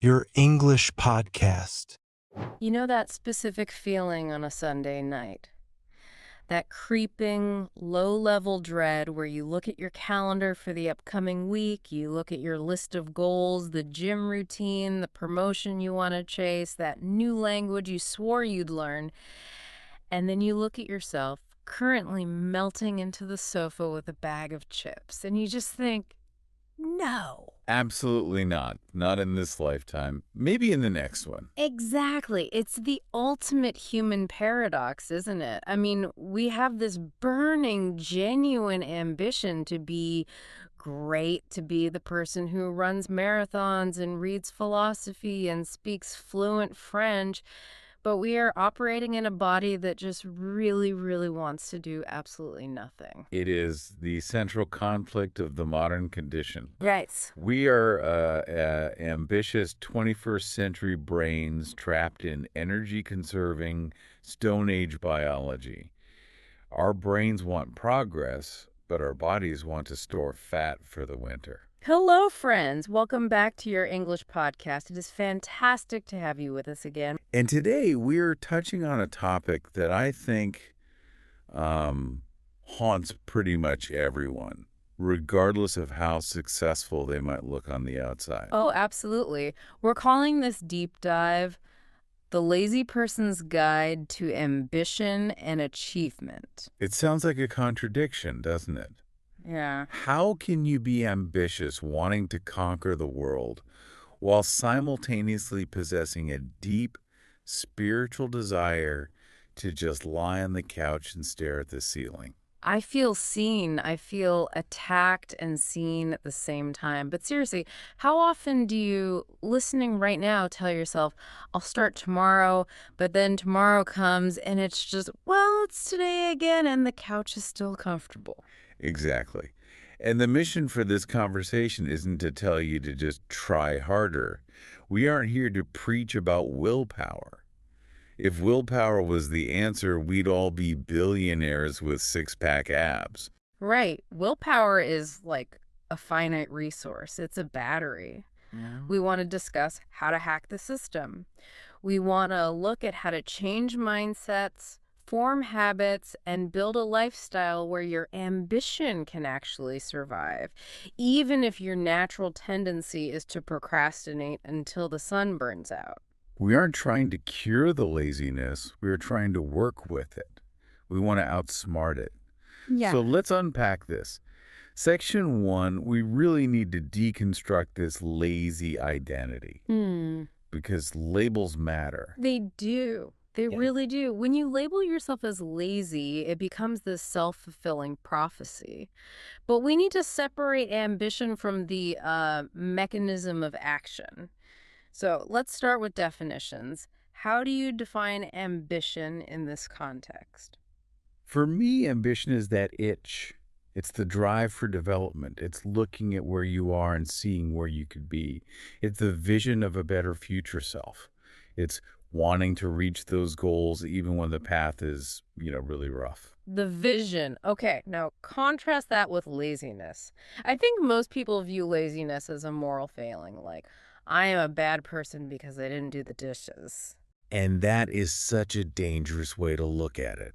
your English podcast. You know that specific feeling on a Sunday night? That creeping, low-level dread where you look at your calendar for the upcoming week, you look at your list of goals, the gym routine, the promotion you want to chase, that new language you swore you'd learn, and then you look at yourself currently melting into the sofa with a bag of chips, and you just think, no. Absolutely not. Not in this lifetime. Maybe in the next one. Exactly. It's the ultimate human paradox, isn't it? I mean, we have this burning, genuine ambition to be great, to be the person who runs marathons and reads philosophy and speaks fluent French, but we are operating in a body that just really, really wants to do absolutely nothing. It is the central conflict of the modern condition. Right. We are ambitious 21st century brains trapped in energy-conserving Stone Age biology. Our brains want progress, but our bodies want to store fat for the winter. Hello, friends. Welcome back to your English podcast. It is fantastic to have you with us again. And today we're touching on a topic that I think haunts pretty much everyone, regardless of how successful they might look on the outside. Oh, absolutely. We're calling this deep dive The Lazy Person's Guide to Ambition and Achievement. It sounds like a contradiction, doesn't it? Yeah. How can you be ambitious, wanting to conquer the world, while simultaneously possessing a deep spiritual desire to just lie on the couch and stare at the ceiling? I feel seen. I feel attacked and seen at the same time. But seriously, how often do you, listening right now, tell yourself, I'll start tomorrow, but then tomorrow comes and it's just, well, it's today again and the couch is still comfortable. Exactly. And the mission for this conversation isn't to tell you to just try harder. We aren't here to preach about willpower. If willpower was the answer, we'd all be billionaires with six-pack abs. Right. Willpower is like a finite resource. It's a battery. Yeah. We want to discuss how to hack the system. We want to look at how to change mindsets, form habits, and build a lifestyle where your ambition can actually survive, even if your natural tendency is to procrastinate until the sun burns out. We aren't trying to cure the laziness. We're trying to work with it. We want to outsmart it. Yeah. So let's unpack this. Section 1, we really need to deconstruct this lazy identity because labels matter. They do. They Yeah. really do. When you label yourself as lazy, it becomes this self-fulfilling prophecy. But we need to separate ambition from the mechanism of action. So let's start with definitions. How do you define ambition in this context? For me, ambition is that itch. It's the drive for development. It's looking at where you are and seeing where you could be. It's the vision of a better future self. It's wanting to reach those goals even when the path is, really rough. The vision. Okay, now contrast that with laziness. I think most people view laziness as a moral failing, like, I am a bad person because I didn't do the dishes. And that is such a dangerous way to look at it.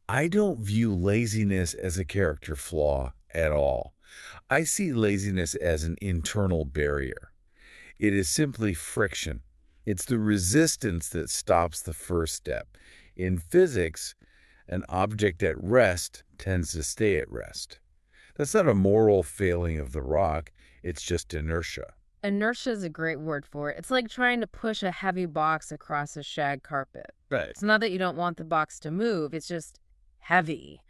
I don't view laziness as a character flaw at all. I see laziness as an internal barrier. It is simply friction. It's the resistance that stops the first step. In physics, an object at rest tends to stay at rest. That's not a moral failing of the rock. It's just inertia. Inertia is a great word for it. It's like trying to push a heavy box across a shag carpet. Right. It's not that you don't want the box to move, it's just heavy.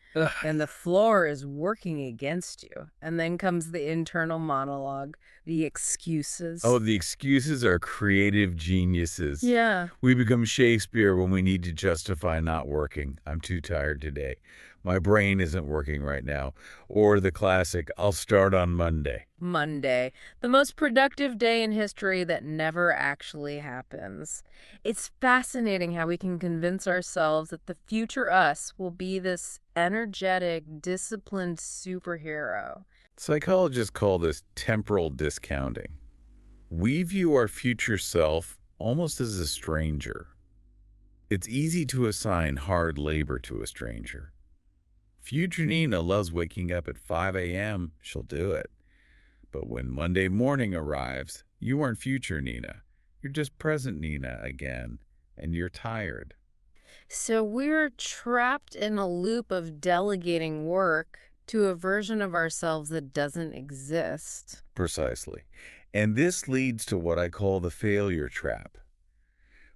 And the floor is working against you. And then comes the internal monologue, the excuses. Oh, the excuses are creative geniuses. Yeah. We become Shakespeare when we need to justify not working. I'm too tired today. My brain isn't working right now. Or the classic, I'll start on Monday. Monday, the most productive day in history that never actually happens. It's fascinating how we can convince ourselves that the future us will be this energetic, disciplined superhero. Psychologists call this temporal discounting. We view our future self almost as a stranger. It's easy to assign hard labor to a stranger. Future Nina loves waking up at 5 a.m., she'll do it. But when Monday morning arrives, you aren't future Nina. You're just present Nina again, and you're tired. So we're trapped in a loop of delegating work to a version of ourselves that doesn't exist. Precisely. And this leads to what I call the failure trap.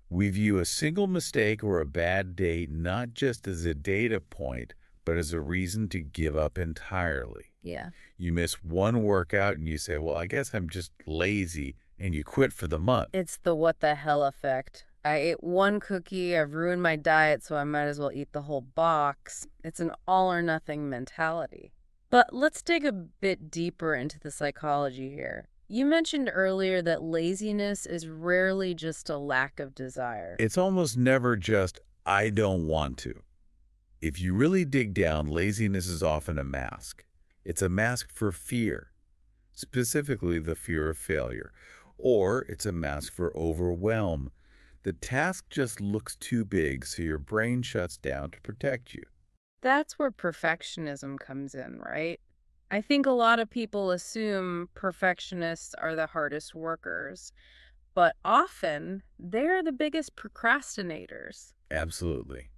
We view a single mistake or a bad day not just as a data point, but as a reason to give up entirely. Yeah. You miss one workout and you say, well, I guess I'm just lazy, and you quit for the month. It's the what the hell effect. I ate one cookie, I've ruined my diet, so I might as well eat the whole box. It's an all or nothing mentality. But let's dig a bit deeper into the psychology here. You mentioned earlier that laziness is rarely just a lack of desire. It's almost never just, I don't want to. If you really dig down, laziness is often a mask. It's a mask for fear, specifically the fear of failure, or it's a mask for overwhelm. The task just looks too big, so your brain shuts down to protect you. That's where perfectionism comes in, right? I think a lot of people assume perfectionists are the hardest workers, but often they're the biggest procrastinators. Absolutely.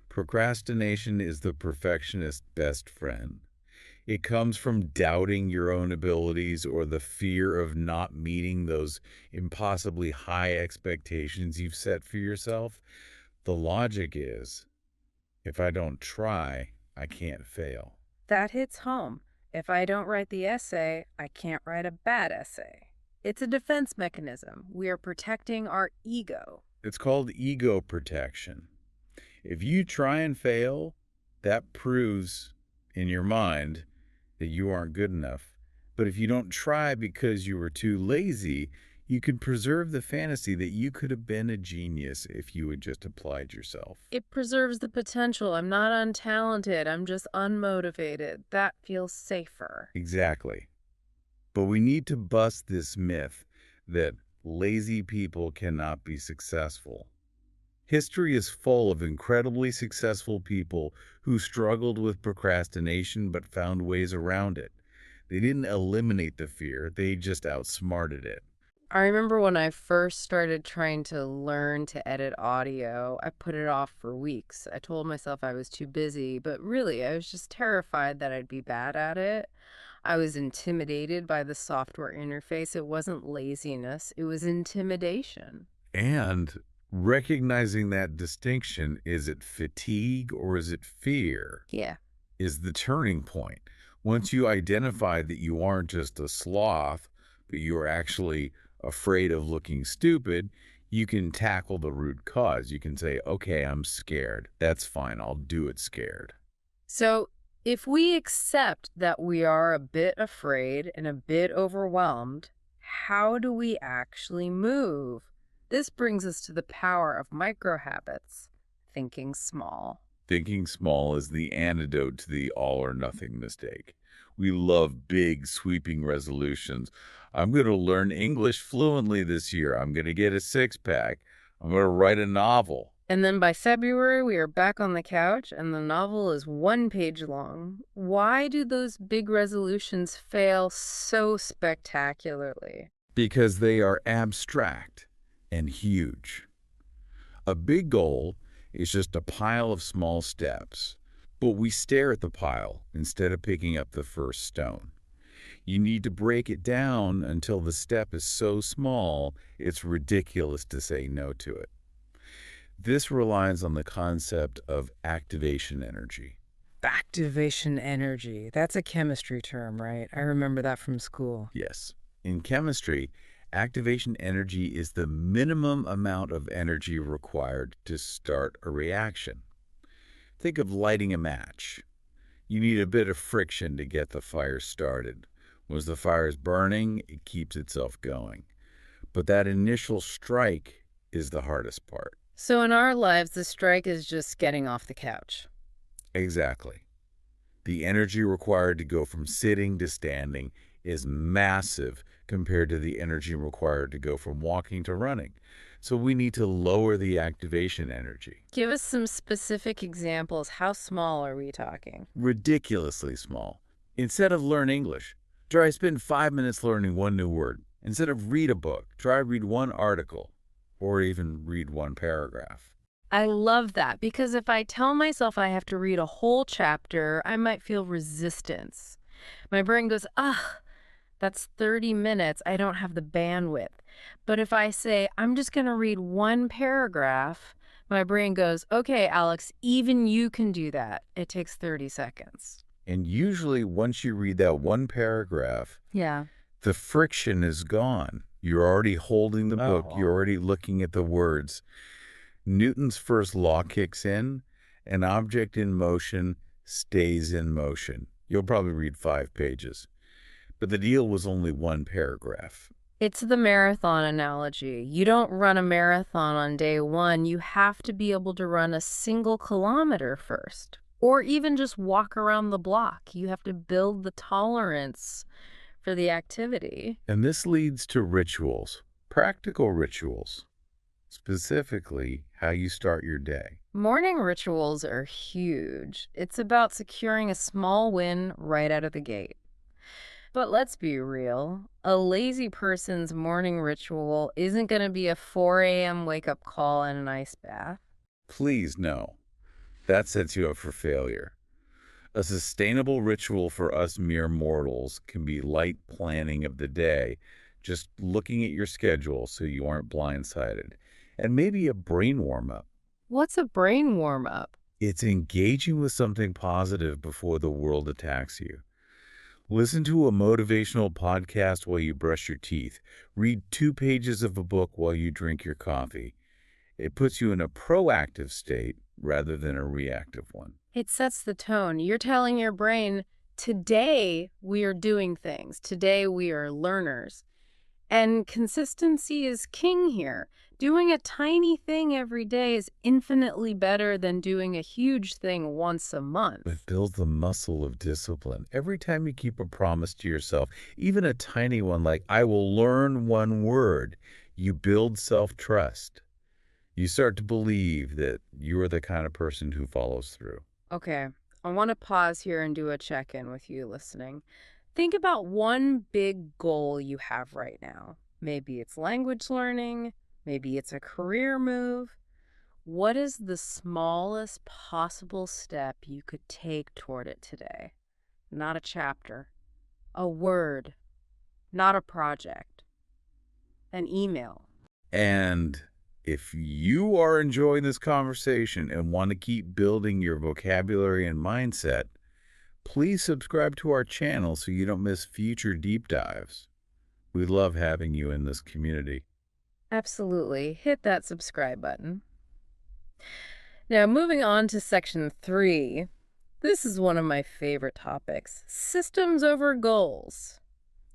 Procrastination is the perfectionist's best friend. It comes from doubting your own abilities or the fear of not meeting those impossibly high expectations you've set for yourself. The logic is, if I don't try, I can't fail. That hits home. If I don't write the essay, I can't write a bad essay. It's a defense mechanism. We are protecting our ego. It's called ego protection. If you try and fail, that proves in your mind that you aren't good enough. But if you don't try because you were too lazy, you can preserve the fantasy that you could have been a genius if you had just applied yourself. It preserves the potential. I'm not untalented. I'm just unmotivated. That feels safer. Exactly. But we need to bust this myth that lazy people cannot be successful. History is full of incredibly successful people who struggled with procrastination but found ways around it. They didn't eliminate the fear, they just outsmarted it. I remember when I first started trying to learn to edit audio, I put it off for weeks. I told myself I was too busy, but really, I was just terrified that I'd be bad at it. I was intimidated by the software interface. It wasn't laziness, it was intimidation. And recognizing that distinction, is it fatigue or is it fear, Yeah. is the turning point. Once you identify that you aren't just a sloth, but you're actually afraid of looking stupid, you can tackle the root cause. You can say, okay, I'm scared. That's fine. I'll do it scared. So, if we accept that we are a bit afraid and a bit overwhelmed, how do we actually move? This brings us to the power of micro habits, thinking small. Thinking small is the antidote to the all or nothing mistake. We love big, sweeping resolutions. I'm going to learn English fluently this year. I'm going to get a six-pack. I'm going to write a novel. And then by February, we are back on the couch and the novel is 1 page long. Why do those big resolutions fail so spectacularly? Because they are abstract and huge. A big goal is just a pile of small steps, but we stare at the pile instead of picking up the first stone. You need to break it down until the step is so small it's ridiculous to say no to it. This relies on the concept of activation energy. Activation energy. That's a chemistry term, right? I remember that from school. Yes. In chemistry, activation energy is the minimum amount of energy required to start a reaction. Think of lighting a match. You need a bit of friction to get the fire started. Once the fire is burning, it keeps itself going. But that initial strike is the hardest part. So in our lives, the strike is just getting off the couch. Exactly. The energy required to go from sitting to standing is massive compared to the energy required to go from walking to running. So we need to lower the activation energy. Give us some specific examples. How small are we talking? Ridiculously small. Instead of learn English, try spend 5 minutes learning one new word. Instead of read a book, try read one article or even read one paragraph. I love that because if I tell myself I have to read a whole chapter, I might feel resistance. My brain goes, that's 30 minutes. I don't have the bandwidth. But if I say, I'm just going to read one paragraph, my brain goes, okay, Alex, even you can do that. It takes 30 seconds. And usually once you read that one paragraph, Yeah. the friction is gone. You're already holding the book. You're already looking at the words. Newton's first law kicks in. An object in motion stays in motion. You'll probably read 5 pages. But the deal was only one paragraph. It's the marathon analogy. You don't run a marathon on day one. You have to be able to run a single kilometer first, or even just walk around the block. You have to build the tolerance for the activity. And this leads to rituals, practical rituals, specifically how you start your day. Morning rituals are huge. It's about securing a small win right out of the gate. But let's be real, a lazy person's morning ritual isn't going to be a 4 a.m. wake-up call and an ice bath. Please no. That sets you up for failure. A sustainable ritual for us mere mortals can be light planning of the day, just looking at your schedule so you aren't blindsided, and maybe a brain warm-up. What's a brain warm-up? It's engaging with something positive before the world attacks you. Listen to a motivational podcast while you brush your teeth. Read 2 pages of a book while you drink your coffee. It puts you in a proactive state rather than a reactive one. It sets the tone. You're telling your brain, today we are doing things. Today we are learners. And consistency is king here. Doing a tiny thing every day is infinitely better than doing a huge thing once a month. But build the muscle of discipline. Every time you keep a promise to yourself, even a tiny one like, I will learn one word, you build self-trust. You start to believe that you are the kind of person who follows through. Okay, I want to pause here and do a check-in with you listening. Think about one big goal you have right now. Maybe it's language learning. Maybe it's a career move. What is the smallest possible step you could take toward it today? Not a chapter, a word, not a project, an email. And if you are enjoying this conversation and want to keep building your vocabulary and mindset, please subscribe to our channel so you don't miss future deep dives. We love having you in this community. Absolutely. Hit that subscribe button. Now, moving on to section 3. This is one of my favorite topics, systems over goals.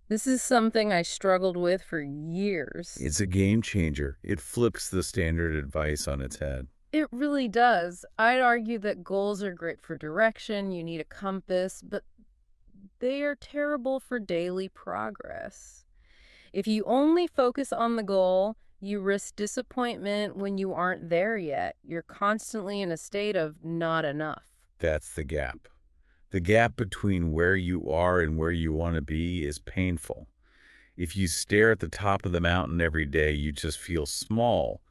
This is something I struggled with for years. It's a game changer. It flips the standard advice on its head. It really does. I'd argue that goals are great for direction. You need a compass, but they are terrible for daily progress. If you only focus on the goal, you risk disappointment when you aren't there yet. You're constantly in a state of not enough. That's the gap. The gap between where you are and where you want to be is painful. If you stare at the top of the mountain every day, you just feel small.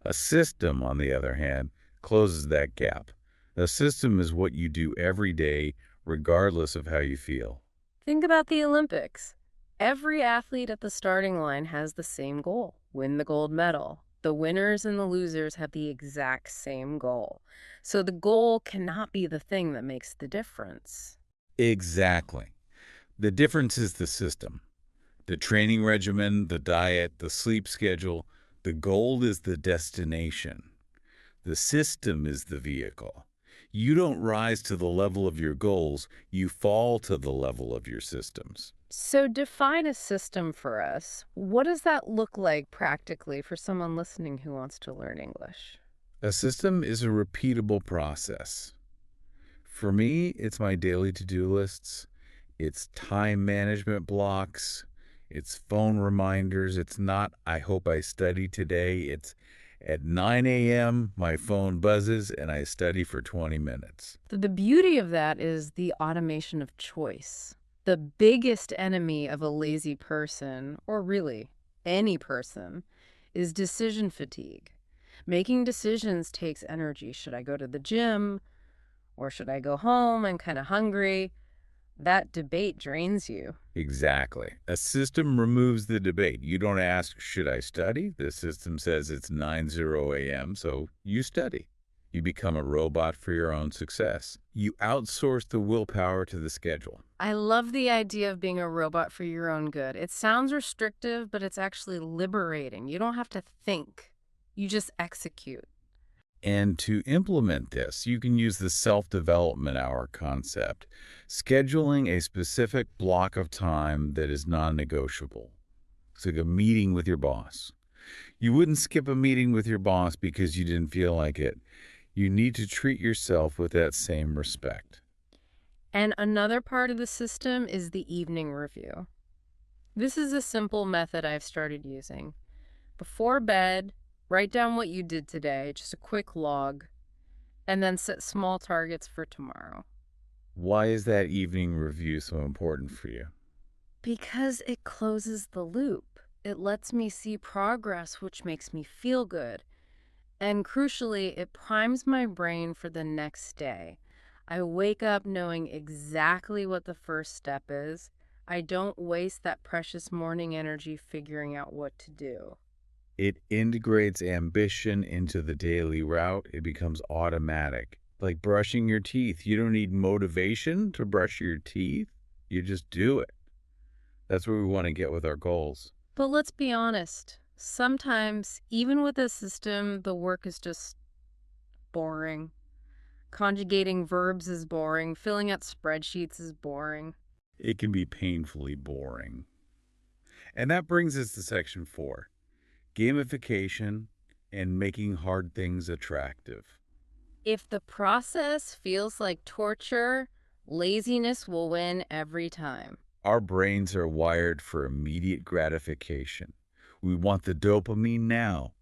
A system, on the other hand, closes that gap. A system is what you do every day, regardless of how you feel. Think about the Olympics. Every athlete at the starting line has the same goal: win the gold medal. The winners and the losers have the exact same goal. So the goal cannot be the thing that makes the difference. Exactly. The difference is the system. The training regimen, the diet, the sleep schedule. The goal is the destination. The system is the vehicle. You don't rise to the level of your goals, you fall to the level of your systems. So define a system for us. What does that look like practically for someone listening who wants to learn English? A system is a repeatable process. For me, it's my daily to-do lists. It's time management blocks. It's phone reminders. It's not, I hope I study today. It's at 9 a.m., my phone buzzes and I study for 20 minutes. The beauty of that is the automation of choice. The biggest enemy of a lazy person, or really any person, is decision fatigue. Making decisions takes energy. Should I go to the gym? Or should I go home? I'm kind of hungry. That debate drains you. Exactly. A system removes the debate. You don't ask, should I study? The system says it's 9:00 a.m., so you study. You become a robot for your own success. You outsource the willpower to the schedule. I love the idea of being a robot for your own good. It sounds restrictive, but it's actually liberating. You don't have to think. You just execute. And to implement this, you can use the self-development hour concept, scheduling a specific block of time that is non-negotiable. It's like a meeting with your boss. You wouldn't skip a meeting with your boss because you didn't feel like it. You need to treat yourself with that same respect. And another part of the system is the evening review. This is a simple method I've started using. Before bed, write down what you did today, just a quick log, and then set small targets for tomorrow. Why is that evening review so important for you? Because it closes the loop. It lets me see progress, which makes me feel good. And crucially, it primes my brain for the next day. I wake up knowing exactly what the first step is. I don't waste that precious morning energy figuring out what to do. It integrates ambition into the daily route. It becomes automatic. Like brushing your teeth. You don't need motivation to brush your teeth. You just do it. That's where we want to get with our goals. But let's be honest. Sometimes, even with a system, the work is just boring. Conjugating verbs is boring. Filling out spreadsheets is boring. It can be painfully boring. And that brings us to section 4, gamification and making hard things attractive. If the process feels like torture, laziness will win every time. Our brains are wired for immediate gratification. We want the dopamine now.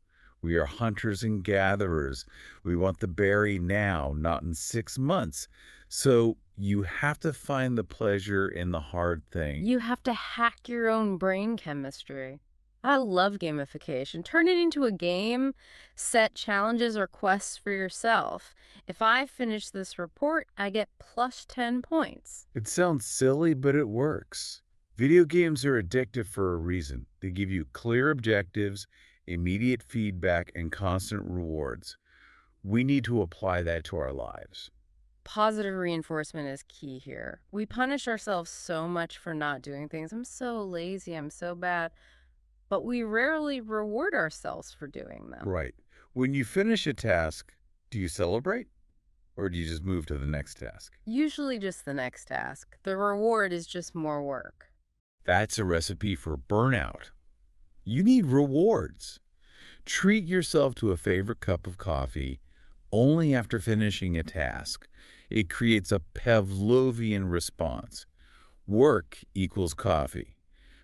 We are hunters and gatherers. We want the berry now, not in 6 months. So you have to find the pleasure in the hard thing. You have to hack your own brain chemistry. I love gamification. Turn it into a game. Set challenges or quests for yourself. If I finish this report, I get plus 10 points. It sounds silly, but it works. Video games are addictive for a reason. They give you clear objectives, immediate feedback, and constant rewards. We need to apply that to our lives. Positive reinforcement is key here. We punish ourselves so much for not doing things. I'm so lazy. I'm so bad. But we rarely reward ourselves for doing them. Right. When you finish a task, do you celebrate? Or do you just move to the next task? Usually just the next task. The reward is just more work. That's a recipe for burnout. You need rewards. Treat yourself to a favorite cup of coffee only after finishing a task. It creates a Pavlovian response. Work equals coffee.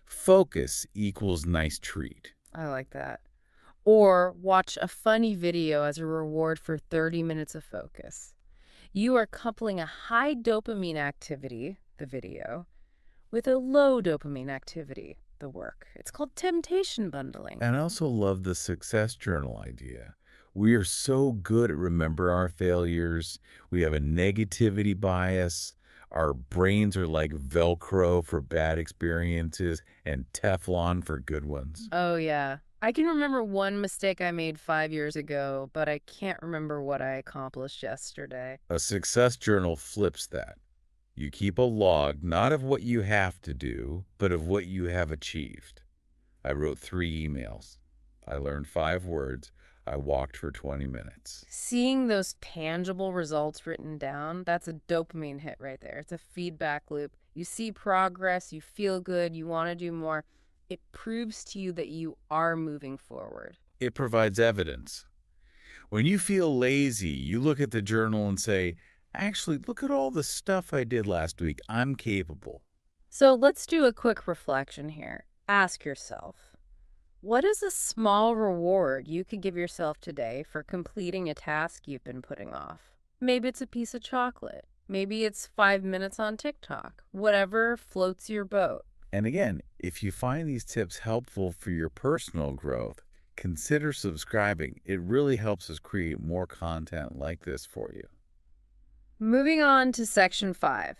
Focus equals nice treat. I like that. Or watch a funny video as a reward for 30 minutes of focus. You are coupling a high dopamine activity, the video, with a low dopamine activity, the work. It's called temptation bundling. And I also love the success journal idea. We are so good at remember our failures. We have a negativity bias. Our brains are like Velcro for bad experiences and Teflon for good ones. Oh, yeah. I can remember one mistake I made 5 years ago, but I can't remember what I accomplished yesterday. A success journal flips that. You keep a log not of what you have to do, but of what you have achieved. I wrote 3 emails. I learned 5 words. I walked for 20 minutes. Seeing those tangible results written down, that's a dopamine hit right there. It's a feedback loop. You see progress, you feel good, you want to do more. It proves to you that you are moving forward. It provides evidence. When you feel lazy, you look at the journal and say, actually, look at all the stuff I did last week. I'm capable. So let's do a quick reflection here. Ask yourself, what is a small reward you could give yourself today for completing a task you've been putting off? Maybe it's a piece of chocolate. Maybe it's 5 minutes on TikTok. Whatever floats your boat. And again, if you find these tips helpful for your personal growth, consider subscribing. It really helps us create more content like this for you. Moving on to section 5.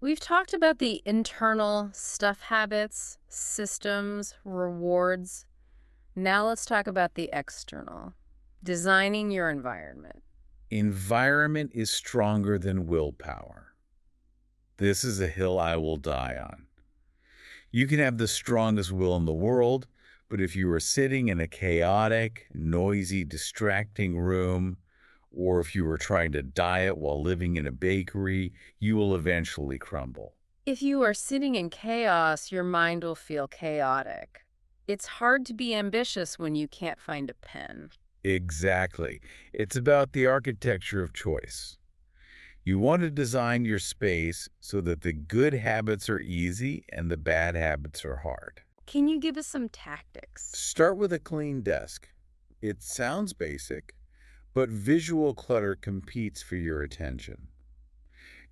We've talked about the internal stuff habits, systems, rewards. Now let's talk about the external, designing your environment. Environment is stronger than willpower. This is a hill I will die on. You can have the strongest will in the world, but if you are sitting in a chaotic, noisy, distracting room, or if you are trying to diet while living in a bakery, you will eventually crumble. If you are sitting in chaos, your mind will feel chaotic. It's hard to be ambitious when you can't find a pen. Exactly. It's about the architecture of choice. You want to design your space so that the good habits are easy and the bad habits are hard. Can you give us some tactics? Start with a clean desk. It sounds basic, but visual clutter competes for your attention.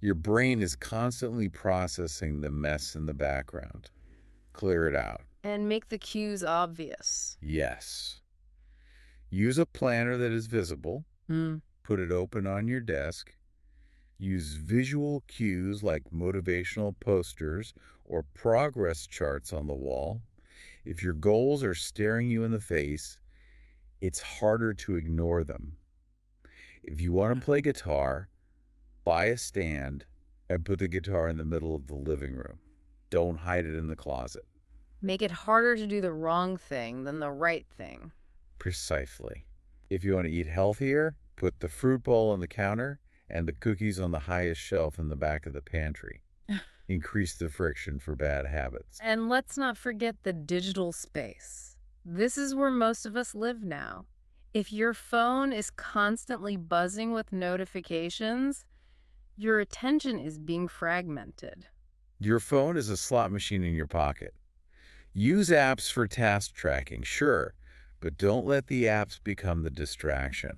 Your brain is constantly processing the mess in the background. Clear it out. And make the cues obvious. Yes. Use a planner that is visible. Put it open on your desk. Use visual cues like motivational posters or progress charts on the wall. If your goals are staring you in the face, it's harder to ignore them. If you want to play guitar, buy a stand and put the guitar in the middle of the living room. Don't hide it in the closet. Make it harder to do the wrong thing than the right thing. Precisely. If you want to eat healthier, put the fruit bowl on the counter and the cookies on the highest shelf in the back of the pantry. Increase the friction for bad habits. And let's not forget the digital space. This is where most of us live now. If your phone is constantly buzzing with notifications, your attention is being fragmented. Your phone is a slot machine in your pocket. Use apps for task tracking, sure, but don't let the apps become the distraction.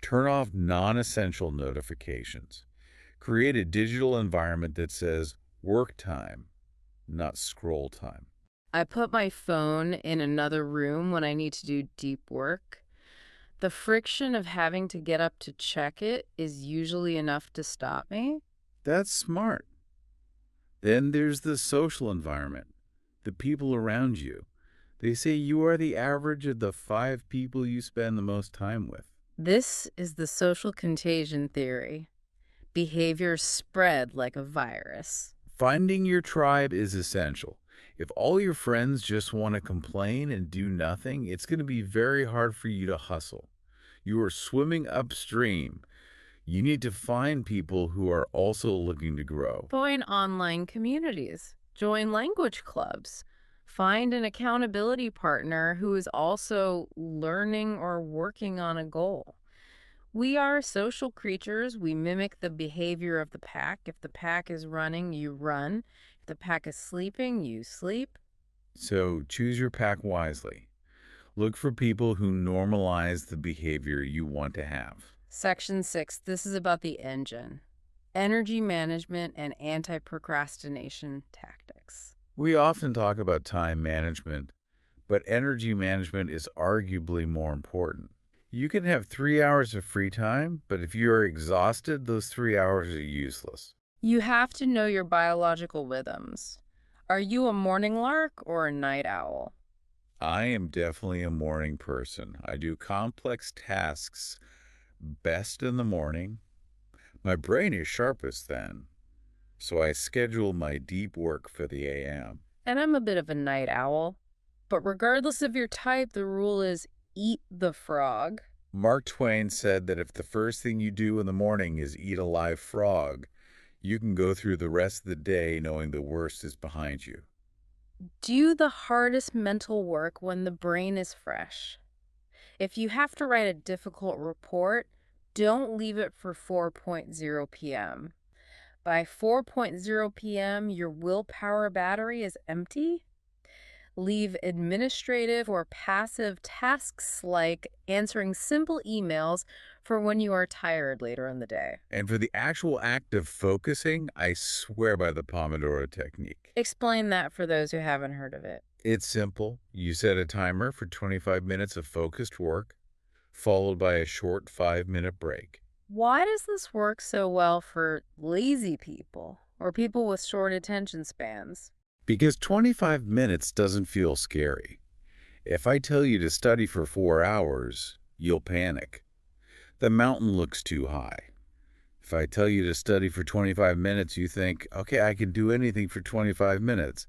Turn off non-essential notifications. Create a digital environment that says work time, not scroll time. I put my phone in another room when I need to do deep work. The friction of having to get up to check it is usually enough to stop me. That's smart. Then there's the social environment, the people around you. They say you are the average of the 5 people you spend the most time with. This is the social contagion theory. Behaviors spread like a virus. Finding your tribe is essential. If all your friends just want to complain and do nothing, it's going to be very hard for you to hustle. You are swimming upstream. You need to find people who are also looking to grow. Join online communities. Join language clubs. Find an accountability partner who is also learning or working on a goal. We are social creatures. We mimic the behavior of the pack. If the pack is running, you run. If the pack is sleeping, you sleep. So choose your pack wisely. Look for people who normalize the behavior you want to have. Section 6, this is about the engine. Energy management and anti-procrastination tactics. We often talk about time management, but energy management is arguably more important. You can have 3 hours of free time, but if you are exhausted, those 3 hours are useless. You have to know your biological rhythms. Are you a morning lark or a night owl? I am definitely a morning person. I do complex tasks best in the morning. My brain is sharpest then, so I schedule my deep work for the AM. And I'm a bit of a night owl. But regardless of your type, the rule is eat the frog. Mark Twain said that if the first thing you do in the morning is eat a live frog, you can go through the rest of the day knowing the worst is behind you. Do the hardest mental work when the brain is fresh. If you have to write a difficult report, don't leave it for 4:00 p.m. By 4:00 p.m., your willpower battery is empty. Leave administrative or passive tasks like answering simple emails for when you are tired later in the day. And for the actual act of focusing, I swear by the Pomodoro technique. Explain that for those who haven't heard of it. It's simple. You set a timer for 25 minutes of focused work, followed by a short 5-minute break. Why does this work so well for lazy people or people with short attention spans? Because 25 minutes doesn't feel scary. If I tell you to study for 4 hours, you'll panic. The mountain looks too high. If I tell you to study for 25 minutes, you think, okay, I can do anything for 25 minutes.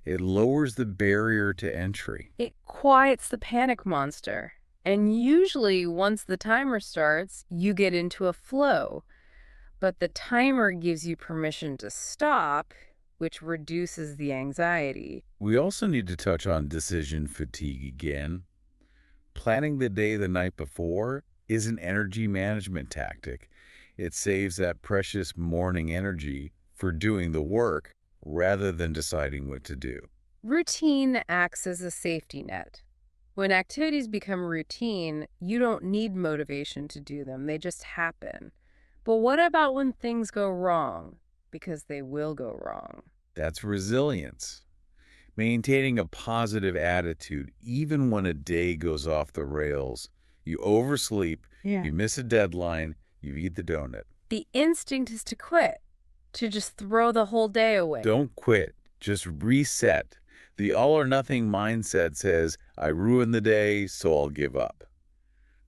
It lowers the barrier to entry. It quiets the panic monster. And usually, once the timer starts, you get into a flow. But the timer gives you permission to stop, which reduces the anxiety. We also need to touch on decision fatigue again. Planning the day the night before is an energy management tactic. It saves that precious morning energy for doing the work rather than deciding what to do. Routine acts as a safety net. When activities become routine, you don't need motivation to do them. They just happen. But what about when things go wrong? Because they will go wrong. That's resilience. Maintaining a positive attitude even when a day goes off the rails. You oversleep, you miss a deadline, you eat the donut. The instinct is to quit, to just throw the whole day away. Don't quit, just reset. The all-or-nothing mindset says, I ruined the day, so I'll give up.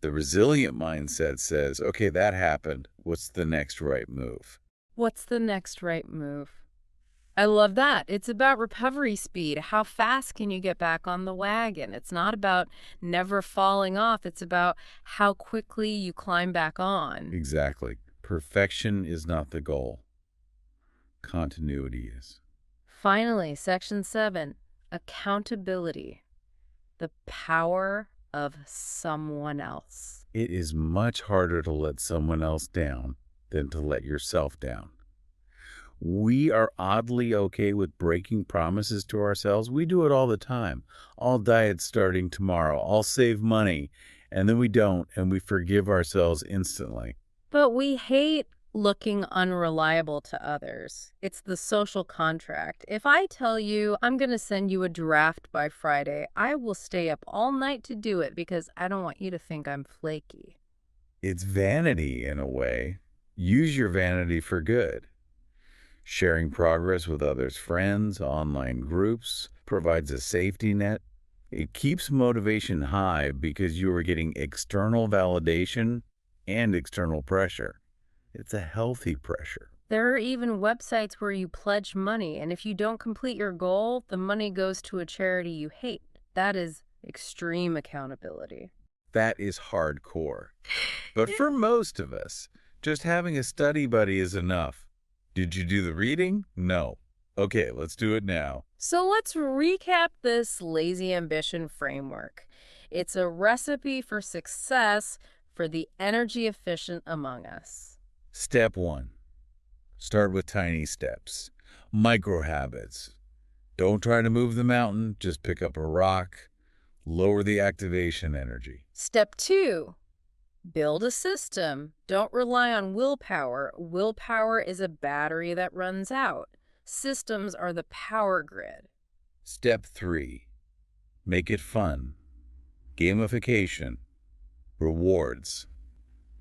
The resilient mindset says, okay, that happened. What's the next right move? What's the next right move? I love that. It's about recovery speed. How fast can you get back on the wagon? It's not about never falling off. It's about how quickly you climb back on. Exactly. Perfection is not the goal. Continuity is. Finally, Section 7, accountability. The power of someone else. It is much harder to let someone else down than to let yourself down. We are oddly okay with breaking promises to ourselves. We do it all the time. I'll diet starting tomorrow. I'll save money. And then we don't, and we forgive ourselves instantly. But we hate looking unreliable to others. It's the social contract. If I tell you I'm going to send you a draft by Friday, I will stay up all night to do it because I don't want you to think I'm flaky. It's vanity in a way. Use your vanity for good. Sharing progress with others' friends, online groups, provides a safety net. It keeps motivation high because you are getting external validation and external pressure. It's a healthy pressure. There are even websites where you pledge money, and if you don't complete your goal, the money goes to a charity you hate. That is extreme accountability. That is hardcore. But for most of us, just having a study buddy is enough. Did you do the reading? No. Okay, let's do it now. So let's recap this lazy ambition framework. It's a recipe for success for the energy efficient among us. Step 1. Start with tiny steps. Micro habits. Don't try to move the mountain, just pick up a rock. Lower the activation energy. Step 2. Build a system. Don't rely on willpower. Willpower is a battery that runs out. Systems are the power grid. Step 3. Make it fun. Gamification. Rewards.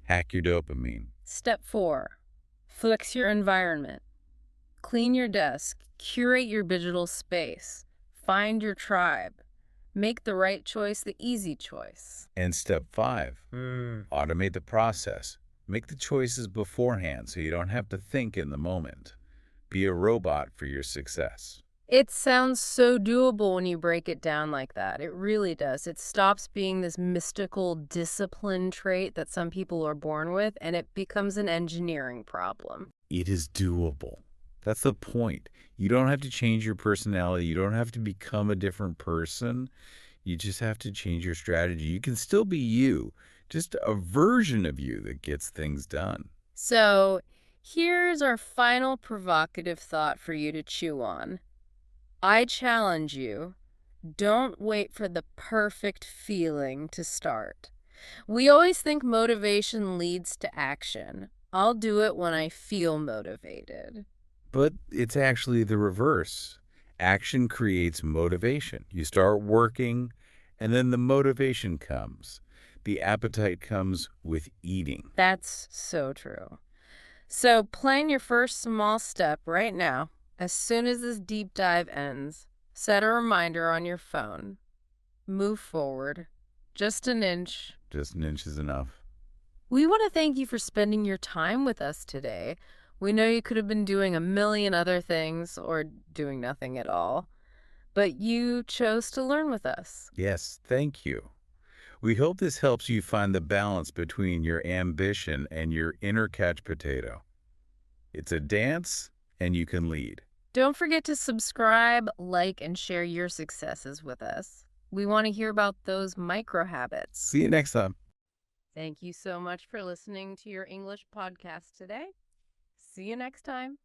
Hack your dopamine. Step 4. Fix your environment. Clean your desk. Curate your digital space. Find your tribe. Make the right choice the easy choice. And step 5. Automate the process. Make the choices beforehand so you don't have to think in the moment. Be a robot for your success. It sounds so doable when you break it down like that. It really does. It stops being this mystical discipline trait that some people are born with, and it becomes an engineering problem. It is doable. That's the point. You don't have to change your personality. You don't have to become a different person. You just have to change your strategy. You can still be you, just a version of you that gets things done. So here's our final provocative thought for you to chew on. I challenge you Don't wait for the perfect feeling to start. We always think motivation leads to action. I'll do it when I feel motivated. But it's actually the reverse. Action creates motivation. You start working, and then the motivation comes. The appetite comes with eating. That's so true. So plan your first small step right now. As soon as this deep dive ends, set a reminder on your phone. Move forward. Just an inch. Just an inch is enough. We want to thank you for spending your time with us today. We know you could have been doing a million other things or doing nothing at all, but you chose to learn with us. Yes, thank you. We hope this helps you find the balance between your ambition and your inner couch potato. It's a dance, and you can lead. Don't forget to subscribe, like, and share your successes with us. We want to hear about those micro habits. See you next time. Thank you so much for listening to your English podcast today. See you next time.